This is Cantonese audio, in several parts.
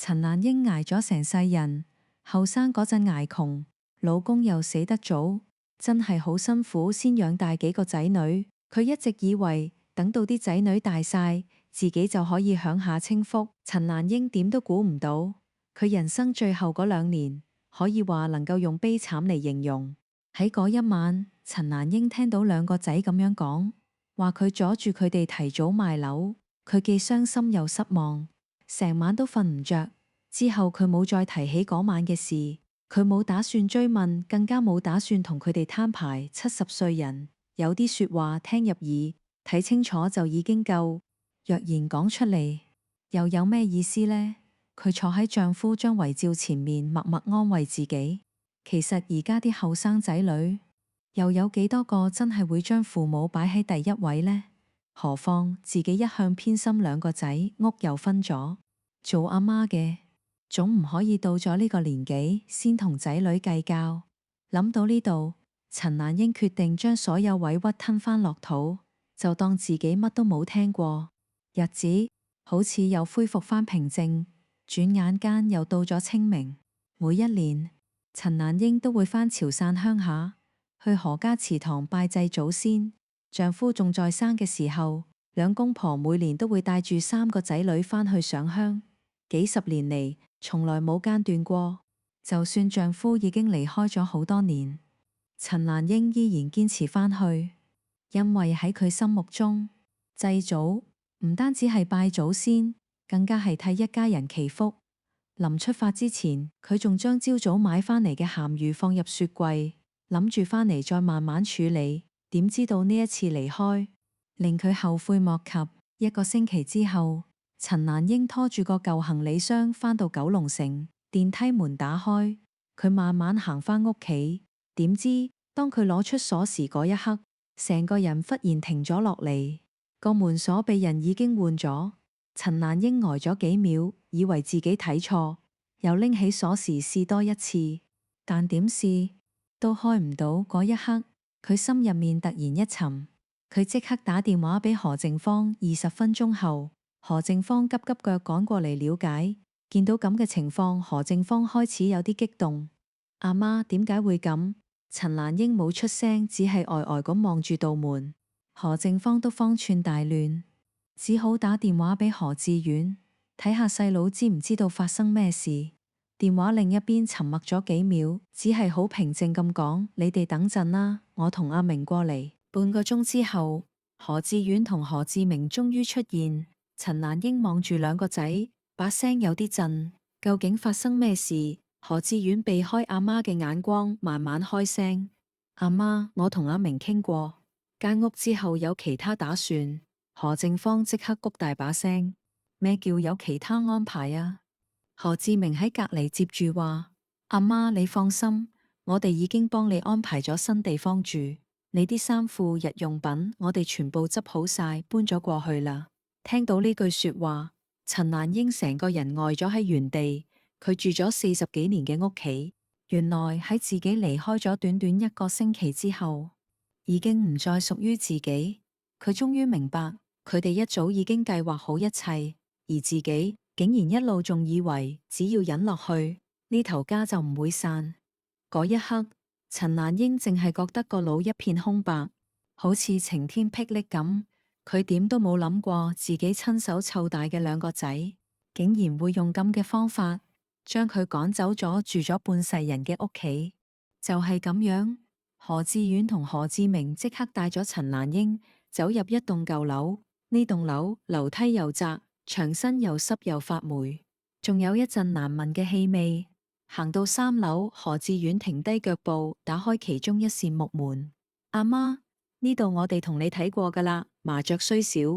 陳蘭英捱咗成世人，後生嗰陣捱窮，老公又死得早，真係好辛苦先養大幾個仔女。佢一直以為等到啲仔女大晒，自己就可以享下清福。陳蘭英點都估唔到，佢人生最後嗰2年，可以話能夠用悲慘嚟形容。喺嗰一晚，陳蘭英聽到2個仔咁樣講，話佢阻住佢哋提早賣樓，佢既傷心又失望，成晚都瞓唔着。之後佢冇再提起嗰晚嘅事，佢冇打算追問，更加冇打算同佢哋攤牌。70歲人，有啲說話聽入耳，睇清楚就已經夠，若然講出嚟，又有咩意思呢？佢坐喺丈夫張遺照前面，默默安慰自己。其實而家啲後生仔女，又有幾多個真係會將父母擺喺第一位呢？何況自己一向偏心2個仔，屋又分咗，做阿媽嘅總唔可以到咗呢個年紀先同仔女計較。諗到呢度，陳蘭英決定將所有委屈吞返落肚，就當自己乜都冇聽過。日子好似又恢復返平靜，轉眼間又到咗清明。每一年，陳蘭英都會返潮汕鄉下，去何家祠堂拜祭祖先。丈夫仲在生嘅時候，2公婆每年都會帶住3個仔女返去上香，幾十年嚟從來冇間斷過。就算丈夫已經離開咗好多年，陳蘭英依然堅持返去，因為喺佢心目中，祭祖唔單止係拜祖先，更加係替一家人祈福。臨出發之前，佢仲將朝早買返嚟嘅鹹魚放入雪櫃，諗住返嚟再慢慢處理。點知道呢一次離開，令佢後悔莫及。1個星期之後，陳蘭英拖住個舊行李箱返到九龍城，電梯門打開，佢慢慢行返屋企。點知當佢攞出鎖匙嗰一刻，成個人忽然停咗落嚟，個門鎖被人已經換咗。陳蘭英呆咗幾秒，以為自己睇錯，又拎起鎖匙試多一次，但點試都開唔到。嗰一刻，佢心入面突然一沉，佢即刻打電話俾何靜芳。20分鐘後，何靜芳急急腳趕過嚟了解。見到咁嘅情況，何靜芳開始有啲激動。阿媽，點解會咁？陳蘭英冇出聲，只係呆呆咁望住道門。何靜芳都方寸大亂，只好打電話俾何志遠，睇下細佬知唔知道發生咩事。電話另一邊沉默咗幾秒，只係好平靜咁講：你哋等陣啦，我同阿明過嚟。半個鐘之後，何志遠同何志明終於出現。陳蘭英望住2個仔，把聲有啲震。究竟發生咩事？何志遠避開阿媽嘅眼光，慢慢開聲：阿媽，我同阿明傾過，間屋之後有其他打算。何靜芳即刻谷大把聲：咩叫有其他安排啊？何志明喺隔籬接住話：阿媽，你放心，我哋已經幫你安排咗新地方住，你啲衫褲日用品我哋全部執好晒，搬咗過去啦。聽到呢句說話，陳蘭英成個人呆咗喺原地。佢住咗40幾年嘅屋企，原來喺自己離開咗短短1個星期之後，已經唔再屬於自己。佢終於明白，佢哋一早已經計劃好一切，而自己竟然一路仲以為只要忍落去，呢頭家就唔會散。嗰一刻，陳蘭英淨係覺得個腦一片空白，好似晴天霹靂咁。佢點都冇諗過自己親手湊大嘅2個仔，竟然會用咁嘅方法將佢趕走咗住咗半世人嘅屋企。就係咁樣，何志遠同何志明即刻帶咗陳蘭英走入一棟舊樓。呢棟樓樓梯又窄，牆身又濕又發霉，仲有一陣難聞嘅氣味。行到3樓，何志遠停低腳步，打開其中一扇木門。阿媽，呢度我哋同你睇過噶啦，麻雀雖小，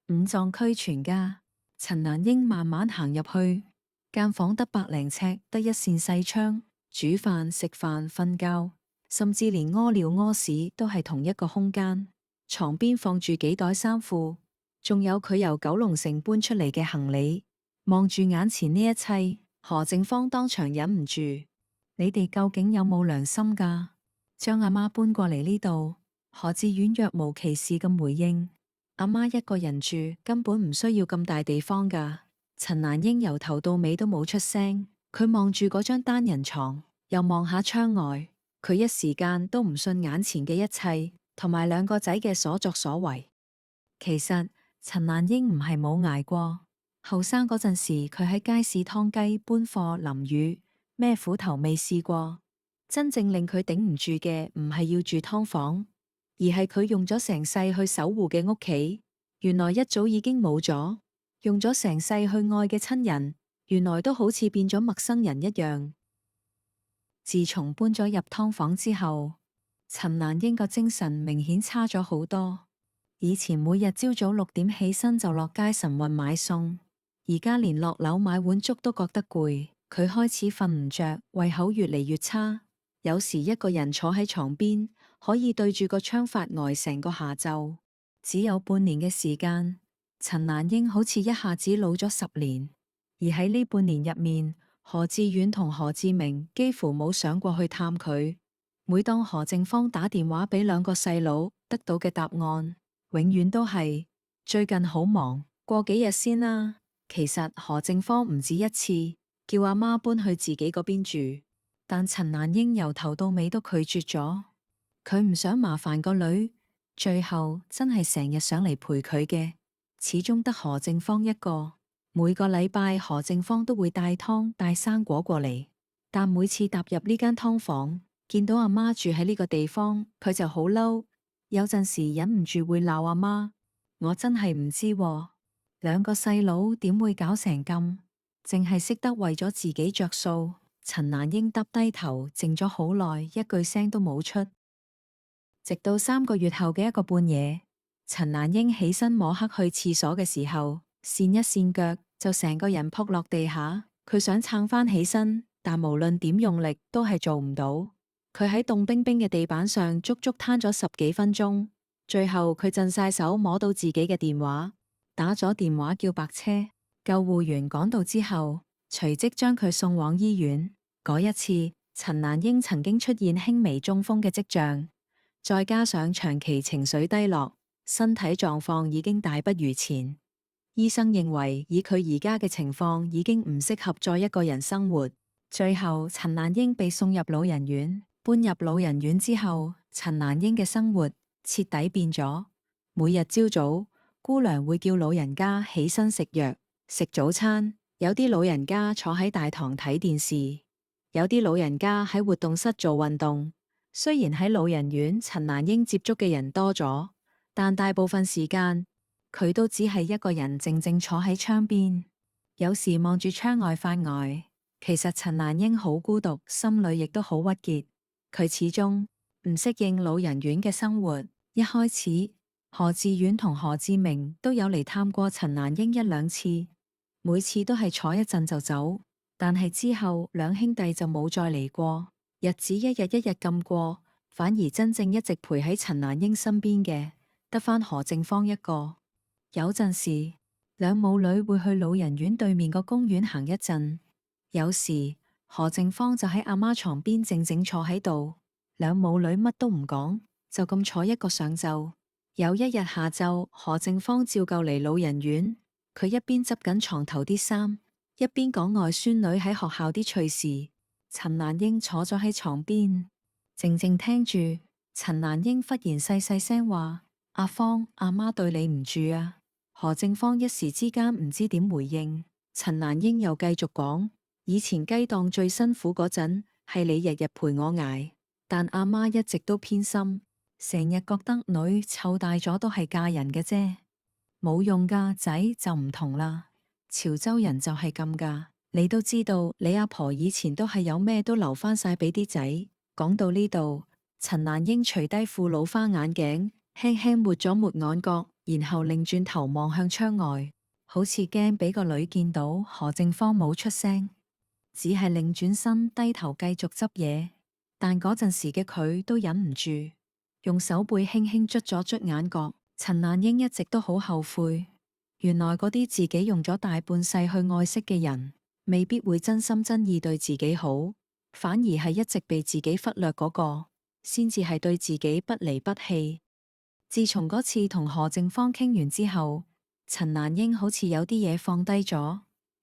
五臟俱全噶。陳蘭英慢慢行入去，間房得100零尺，得一扇細窗，煮飯、食飯、瞓覺，甚至連屙尿屙屎都係同一個空間。床邊放住幾袋衫褲，仲有佢由九龍城搬出嚟嘅行李。望住眼前呢一切，何靜芳當場忍唔住：你哋究竟有冇良心噶？將阿媽搬過嚟呢度。何志遠若無其事咁回應：阿媽一個人住，根本唔需要咁大地方噶。陳蘭英由頭到尾都冇出聲，佢望住嗰張單人床，又望下窗外，佢一時間都唔信眼前嘅一切，同埋兩個仔嘅所作所為。其實陳蘭英唔係冇捱過，後生嗰陣時佢喺街市劏雞、搬貨、淋雨，咩苦頭未試過。真正令佢頂唔住嘅唔係要住劏房，而係佢用咗成世去守護嘅屋企，原來一早已經冇咗。用咗成世去愛嘅親人，原來都好似變咗陌生人一樣。自從搬咗入劏房之後，陳蘭英個精神明顯差咗好多。以前每日朝早6點起身就落街晨運買餸，而家連落樓買碗粥都覺得攰。佢開始瞓唔着，胃口越嚟越差。有時一個人坐喺床邊，可以對住個窗發呆成個下晝。只有半年嘅時間，陳蘭英好似一下子老咗10年，而喺呢半年入面，何志遠同何志明幾乎冇上過去探佢。每當何正芳打電話俾兩個細佬，得到嘅答案永遠都係最近好忙，過幾日先啦。其實何正芳唔止一次叫阿媽搬去自己嗰邊住，但陳蘭英由頭到尾都拒絕咗。佢唔想麻煩個女，最後真係成日上嚟陪佢嘅，始終得何正芳一個。每個禮拜何正芳都會帶湯帶生果過嚟，但每次踏入呢間湯房，見到阿媽住喺呢個地方，佢就好嬲。有陣時忍唔住會鬧阿媽。我真係唔知喎，兩個細佬點會搞成咁，淨係識得為咗自己着數。陳蘭英耷低頭靜咗好耐，一句聲都冇出。直到3個月後嘅一個半夜，陳蘭英起身摸黑去廁所嘅時候，跣一跣腳就成個人撲落地下。佢想撐返起身，但無論點用力都係做唔到。佢喺凍冰冰嘅地板上足足攤咗10幾分鐘，最後佢震晒手摸到自己嘅電話，打咗電話叫白車。救護員趕到之後，隨即將佢送往醫院。嗰一次，陳蘭英曾經出現輕微中風嘅跡象，再加上長期情緒低落，身體狀況已經大不如前。醫生認為以佢而家嘅情況已經唔適合再一個人生活。最後，陳蘭英被送入老人院。搬入老人院之後，陳蘭英嘅生活徹底變咗。每日朝早，姑娘會叫老人家起身食藥、食早餐。有啲老人家坐喺大堂睇電視，有啲老人家喺活動室做運動。雖然喺老人院，陳蘭英接觸嘅人多咗，但大部分時間佢都只係一個人靜靜坐喺窗邊，有時望住窗外發呆。其實陳蘭英好孤獨，心裏亦都好鬱結。佢始終唔適應老人院嘅生活。一開始，何志遠同何志明都有嚟探過陳蘭英1、2次，每次都係坐一陣就走。但係之後兩兄弟就冇再嚟過。日子一日一日咁過，反而真正一直陪喺陳蘭英身邊嘅，得返何正芳一個。有陣時，兩母女會去老人院對面個公園行一陣。有時何正芳就喺阿媽床邊靜靜坐喺度，兩母女乜都唔講，就咁坐一個上晝。有一日下晝，何正芳照舊嚟老人院，佢一邊執緊床頭啲衫，一邊講外孫女喺學校啲趣事。陳蘭英坐咗喺床邊，靜靜聽住。陳蘭英忽然細細聲話：阿芳，阿媽對你唔住啊。何正芳一時之間唔知點回應。陳蘭英又繼續講：以前雞檔最辛苦嗰陣，係你日日陪我挨，但阿媽一直都偏心，成日覺得女湊大咗都係嫁人嘅啫，冇用噶，仔就唔同啦。潮州人就係咁噶。你都知道，你阿婆以前都係有咩都留返晒俾啲仔。講到呢度，陳蘭英除低副老花眼鏡，輕輕抹咗抹眼角，然後擰轉頭望向窗外，好似驚俾個女見到。何正芳冇出聲，只係擰轉身低頭繼續執嘢。但嗰陣時嘅佢都忍唔住，用手背輕輕捽咗捽眼角。陳蘭英一直都好後悔，原來嗰啲自己用咗大半世去愛惜嘅人，未必會真心真意對自己好，反而係一直被自己忽略嗰個，先至係對自己不離不棄。自從嗰次同何正芳傾完之後，陳蘭英好似有啲嘢放低咗。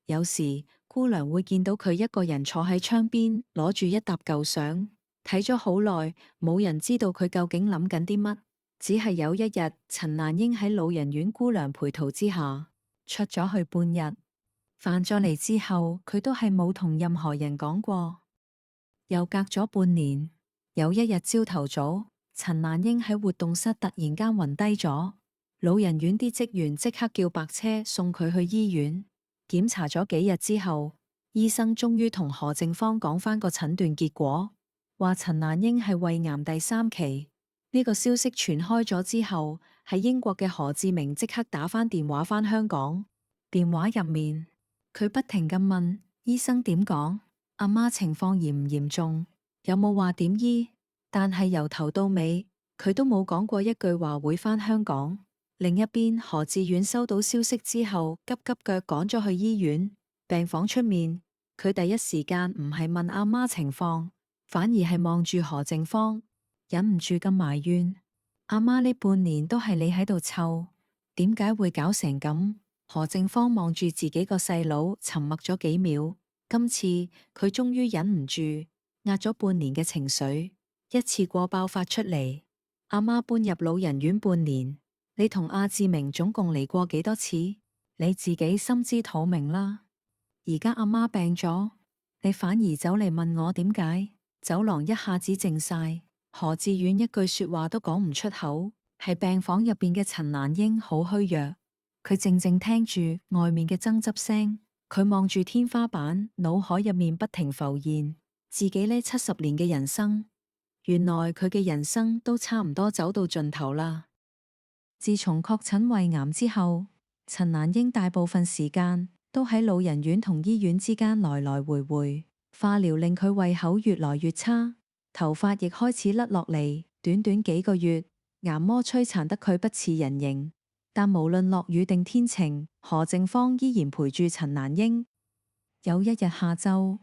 有時姑娘會見到佢一個人坐喺窗邊，攞住一沓舊相，睇咗好耐，冇人知道佢究竟諗緊啲乜。只係有一日，陳蘭英喺老人院姑娘陪同之下出咗去半日，返咗嚟之後，佢都係冇同任何人講過。又隔咗半年，有一日朝頭早，陳蘭英喺活動室突然間暈低咗，老人院啲職員即刻叫白車送佢去醫院。檢查咗幾日之後，醫生終於同何靜芳講返個診斷結果，話陳蘭英係胃癌第3期。呢個消息傳開咗之後，喺英國嘅何志明即刻打返電話返香港。電話入面，佢不停咁問醫生點講，阿媽情況嚴唔嚴重，有冇話點醫？但係由頭到尾，佢都冇講過一句話會返香港。另一邊，何志遠收到消息之後，急急腳趕咗去醫院。病房出面，佢第一時間唔係問阿媽情況，反而係望住何靜芳，忍唔住咁埋怨：阿媽呢半年都係你喺度湊，點解會搞成咁？何靜芳望住自己個細佬，沉默咗幾秒。今次佢終於忍唔住，壓咗半年嘅情緒，一次過爆發出嚟。阿媽搬入老人院半年，你同阿志明總共嚟過幾多次？你自己心知肚明啦。而家阿媽病咗，你反而走嚟問我點解？走廊一下子靜晒，何志遠一句說話都講唔出口。係病房入邊嘅陳蘭英好虛弱，佢靜靜聽住外面嘅爭執聲，佢望住天花板，腦海入面不停浮現自己呢70年嘅人生。原來佢嘅人生都差唔多走到盡頭啦。自從確診胃癌之後，陳蘭英大部分時間都喺老人院同醫院之間來來回回。化療令佢胃口越來越差，頭髮亦開始甩落嚟。短短幾個月，癌魔摧殘得佢不似人形。但無論落雨定天晴，何靜芳依然陪住陳蘭英。有一日下晝，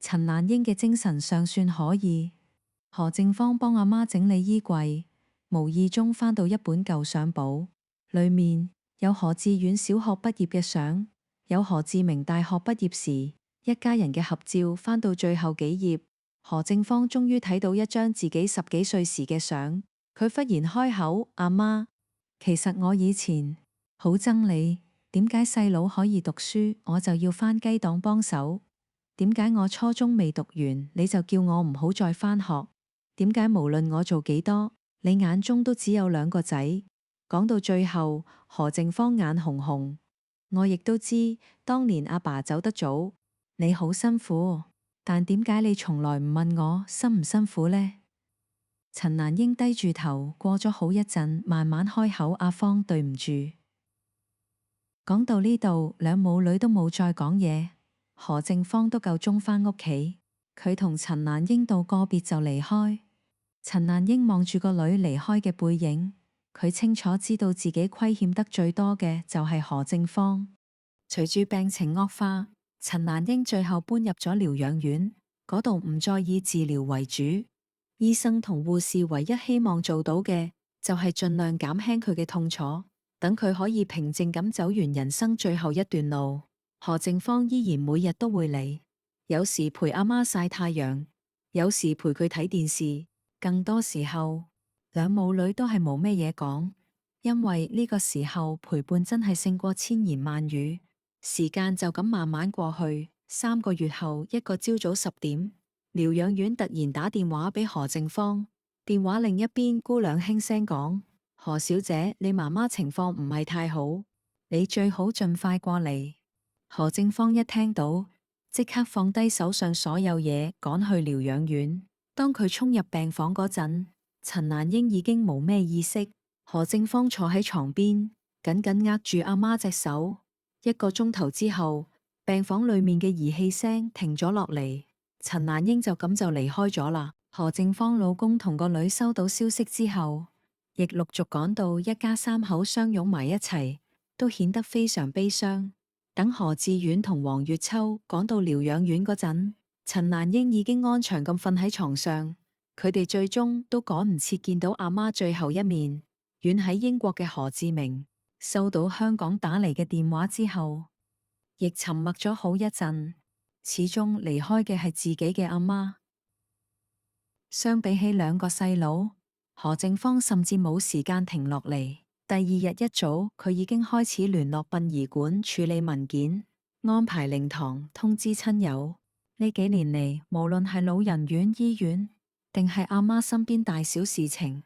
陳蘭英嘅精神尚算可以，何靜芳幫阿媽整理衣櫃，無意中翻到一本舊相簿，裏面有何志遠小學畢業嘅相，有何志明大學畢業時一家人嘅合照。翻到最後幾頁，何靜芳終於睇到一張自己10幾歲時嘅相。佢忽然開口：阿媽，其實我以前好憎你，點解細佬可以讀書，我就要返雞檔幫手？點解我初中未讀完，你就叫我唔好再返學？點解無論我做幾多，你眼中都只有2個仔？講到最後，何靜芳眼紅紅。我亦都知，當年阿爸走得早，你好辛苦，但點解你從來唔問我辛唔辛苦呢？陳蘭英低住頭，過咗好一陣，慢慢開口：阿芳，對唔住。講到呢度，兩母女都冇再講嘢。何靜芳都夠鐘返屋企，佢同陳蘭英道個別就離開。陳蘭英望住個女離開嘅背影，佢清楚知道自己虧欠得最多嘅就係何靜芳。隨住病情惡化，陳蘭英最後搬入咗療養院，嗰度唔再以治療為主。醫生同護士唯一希望做到嘅就係盡量減輕佢嘅痛楚，等佢可以平靜咁走完人生最後一段路。何靜芳依然每日都會嚟，有時陪阿媽曬太陽，有時陪佢睇電視，更多時候兩母女都係冇咩嘢講，因為呢個時候陪伴真係勝過千言萬語。時間就咁慢慢過去，3個月後，一個朝早10點，療養院突然打電話俾何靜芳，電話另一邊姑娘輕聲講：何小姐，你媽媽情況唔係太好，你最好盡快過嚟。何靜芳一聽到，即刻放低手上所有嘢，趕去療養院。當佢衝入病房嗰陣，陳蘭英已經冇咩意識。何靜芳坐喺床邊，緊緊握住阿媽隻手。1個鐘頭之後，病房裏面嘅儀器聲停咗落嚟。陳蘭英就咁就離開咗啦。何靜芳老公同個女收到消息之後，亦陸續趕到，一家3口相擁埋一齊，都顯得非常悲傷。等何志遠同黃月秋趕到療養院嗰陣，陳蘭英已經安詳咁瞓喺床上。佢哋最終都趕唔切見到阿媽最後一面。遠喺英國嘅何志明收到香港打嚟嘅電話之後，亦沉默咗好一陣，始終離開嘅係自己嘅阿媽。相比起兩個細佬，何正芳甚至冇時間停落嚟。第二日一早，佢已經開始聯絡殯儀館處理文件，安排靈堂，通知親友。呢幾年嚟，無論係老人院、醫院，定係阿媽身邊大小事情，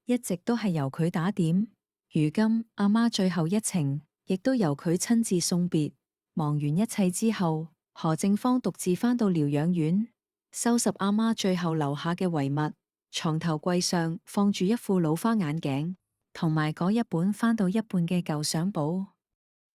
一直都係由佢打點。如今阿媽最後一程，亦都由佢親自送別。忙完一切之後，何正芳獨自返到療養院，收拾阿媽最後留下嘅遺物。床頭櫃上放住一副老花眼鏡，同埋嗰一本翻到一半嘅舊相簿。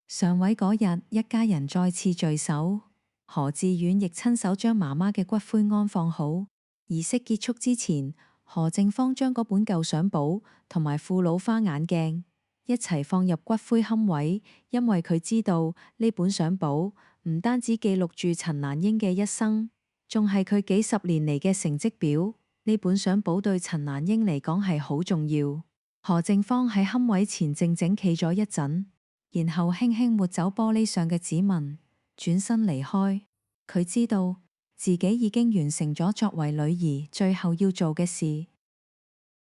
上位嗰日，一家人再次聚首，何志遠亦親手將媽媽嘅骨灰安放好。儀式結束之前，何正芳將嗰本舊相簿同埋副老花眼鏡一齊放入骨灰龕位，因為佢知道呢本相簿唔單止記錄住陳蘭英嘅一生，仲係佢幾十年嚟嘅成績表。呢本相簿對陳蘭英嚟講係好重要。何正芳喺龕位前靜靜企咗一陣，然後輕輕抹走玻璃上嘅指紋，轉身離開。佢知道自己已經完成咗作為女兒最後要做嘅事。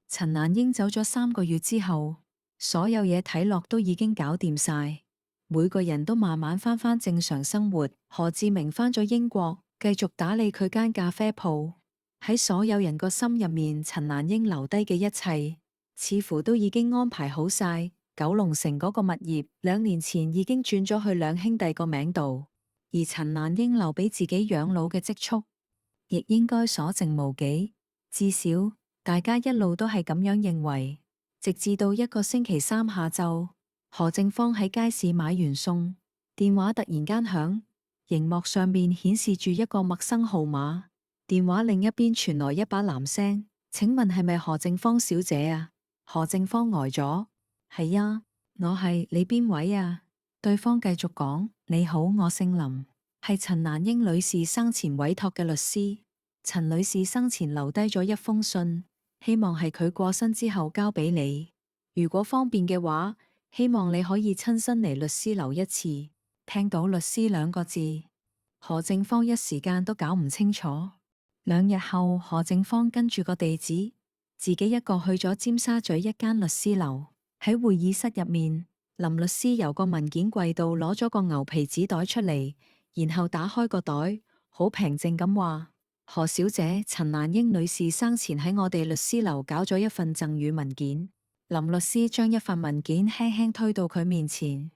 陳蘭英走咗3個月之後，所有嘢睇落都已經搞掂晒，每個人都慢慢返正常生活。何志明返咗英國，繼續打理佢間咖啡鋪。喺所有人個心入面，陳蘭英留低嘅一切，似乎都已經安排好晒。九龍城嗰個物業2年前已經轉咗去兩兄弟個名度，而陳蘭英留俾自己養老嘅積蓄，亦應該所剩無幾。至少大家一路都係咁樣認為。直至到一個星期三下晝，何正芳喺街市買完餸，電話突然間響，熒幕上面顯示住一個陌生號碼。電話另一邊傳來一把男聲，請問係咪何正芳小姐啊？何正芳呆咗，係啊，我係，你邊位啊？對方繼續講，你好，我姓林，係陳蘭英女士生前委託嘅律師。陳女士生前留低咗一封信，希望係佢過身之後交俾你。如果方便嘅話，希望你可以親身嚟律師樓一次。聽到律師2個字，何正芳一時間都搞唔清楚。2日後，何正芳跟住個地址，自己一個去咗尖沙咀一間律師樓。喺會議室入面，林律師由個文件櫃度攞咗個牛皮紙袋出嚟，然後打開個袋，好平靜咁話：何小姐，陳蘭英女士生前喺我哋律師樓搞咗一份贈與文件。林律師將一份文件輕輕推到佢面前，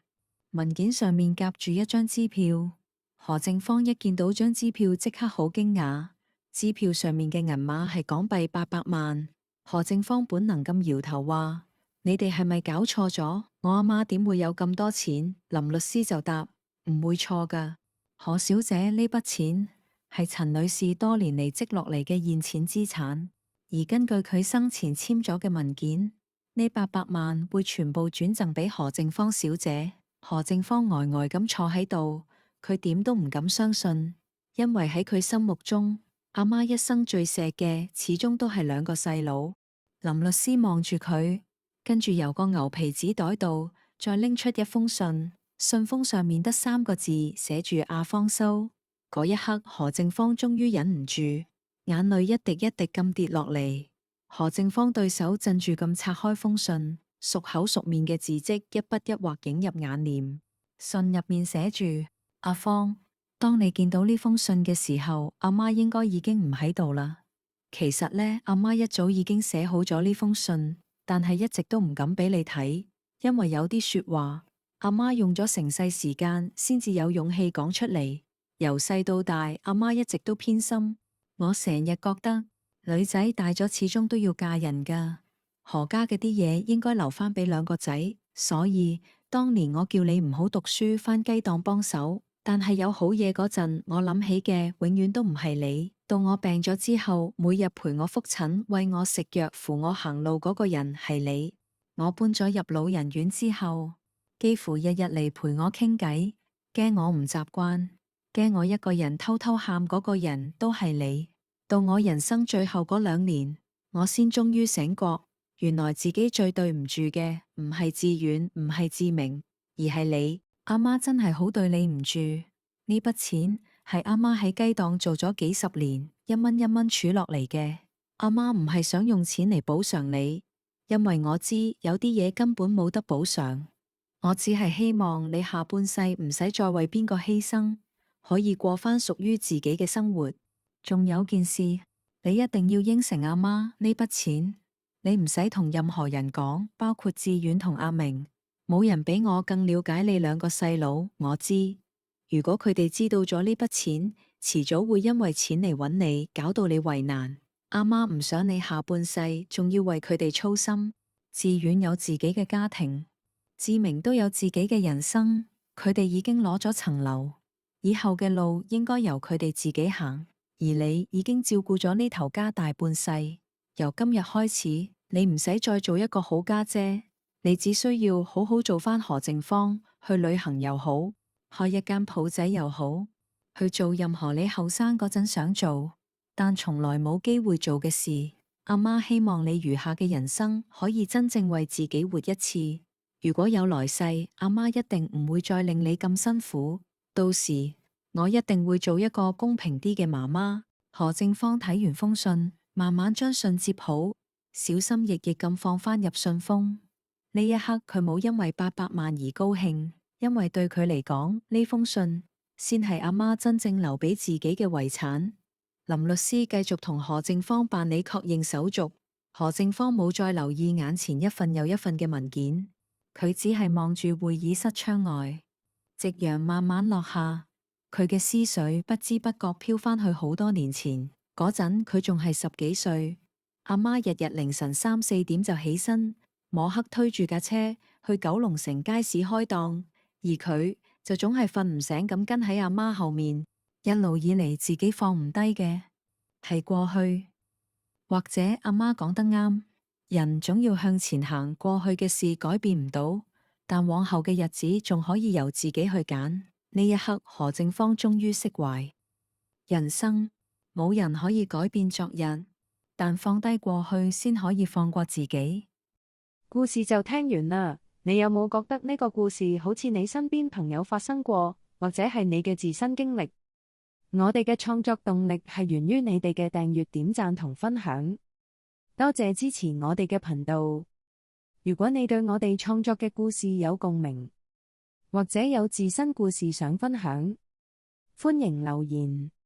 文件上面夾住一張支票。何正芳一見到張支票，即刻好驚訝。支票上面嘅銀碼係港幣800萬。何正芳本能咁搖頭話：你哋係咪搞錯咗？我阿媽點會有咁多錢？林律師就答：唔會錯噶，何小姐，呢筆錢係陳女士多年嚟積落嚟嘅現錢資產，而根據佢生前簽咗嘅文件，呢800萬會全部轉贈俾何正芳小姐。何正芳呆呆咁坐喺度，佢點都唔敢相信，因為喺佢心目中，阿媽一生最錫嘅始終都係2個細佬。林律師望住佢，跟住由個牛皮紙袋度再拎出一封信，信封上面得3個字，寫住阿方修。嗰一刻，何正芳終於忍唔住，眼淚一滴一滴咁跌落嚟。何正芳對手震住咁拆開封信，熟口熟面嘅字跡一筆一畫映入眼簾。信入面寫住：阿芳，當你見到呢封信嘅時候，阿媽應該已經唔喺度啦。其實呢，阿媽一早已經寫好咗呢封信，但係一直都唔敢俾你睇，因為有啲說話，阿媽用咗成世時間先至有勇氣講出嚟。由細到大，阿媽一直都偏心。我成日覺得女仔大咗始終都要嫁人噶，何家嘅啲嘢應該留翻俾2個仔。所以當年我叫你唔好讀書，返雞檔幫手。但係有好嘢嗰陣，我諗起嘅永遠都唔係你。到我病咗之後，每日陪我覆診、餵我食藥、扶我行路嗰個人係你。我搬咗入老人院之後，幾乎日日嚟陪我傾偈，驚我唔習慣，驚我一個人偷偷喊嗰個人都係你。到我人生最後嗰2年，我先終於醒覺，原來自己最對唔住嘅唔係志遠，唔係志明，而係你。阿媽真係好對你唔住，呢筆錢係阿媽喺雞檔做咗幾十年，一蚊一蚊儲落嚟嘅。阿媽唔係想用錢嚟補償你，因為我知有啲嘢根本冇得補償。我只係希望你下半世唔使再為邊個犧牲，可以過返屬於自己嘅生活。仲有件事，你一定要應承阿媽呢筆錢，你唔使同任何人講，包括志遠同阿明。冇人比我更了解你兩個細佬，我知。如果佢哋知道咗呢筆錢，遲早會因為錢嚟揾你，搞到你為難。阿媽唔想你下半世仲要為佢哋操心。志遠有自己嘅家庭，志明都有自己嘅人生，佢哋已經攞咗層樓，以後嘅路應該由佢哋自己行。而你已經照顧咗呢頭家大半世，由今日開始，你唔使再做一個好家姐。你只需要好好做返何靜芳，去旅行又好，開一間鋪仔又好，去做任何你後生嗰陣想做，但從來冇機會做嘅事。阿媽希望你餘下嘅人生可以真正為自己活一次。如果有來世，阿媽一定唔會再令你咁辛苦。到時我一定會做一個公平啲嘅媽媽。何靜芳睇完封信，慢慢將信接好，小心翼翼咁放返入信封。呢一刻佢冇因為800萬而高興，因為對佢嚟講，呢封信先係阿媽真正留俾自己嘅遺產。林律師繼續同何靜芳辦理確認手續。何靜芳冇再留意眼前一份又一份嘅文件，佢只係望住會議室窗外，夕陽慢慢落下，佢嘅思緒不知不覺飄返去好多年前。嗰陣佢仲係10幾歲，阿媽日日凌晨3、4點就起身，摸黑推住架車去九龍城街市開檔，而佢就總係瞓唔醒咁跟喺阿媽後面。一路以嚟自己放唔低嘅係過去，或者阿媽講得啱，人總要向前行，過去嘅事改變唔到，但往後嘅日子仲可以由自己去揀。呢一刻何靜芳終於釋懷，人生冇人可以改變昨日，但放低過去先可以放過自己。故事就聽完啦，你有冇覺得呢個故事好似你身邊朋友發生過，或者係你嘅自身經歷？我哋嘅創作動力係源於你哋嘅訂閱、點讚同分享，多謝支持我哋嘅頻道。如果你對我哋創作嘅故事有共鳴，或者有自身故事想分享，歡迎留言。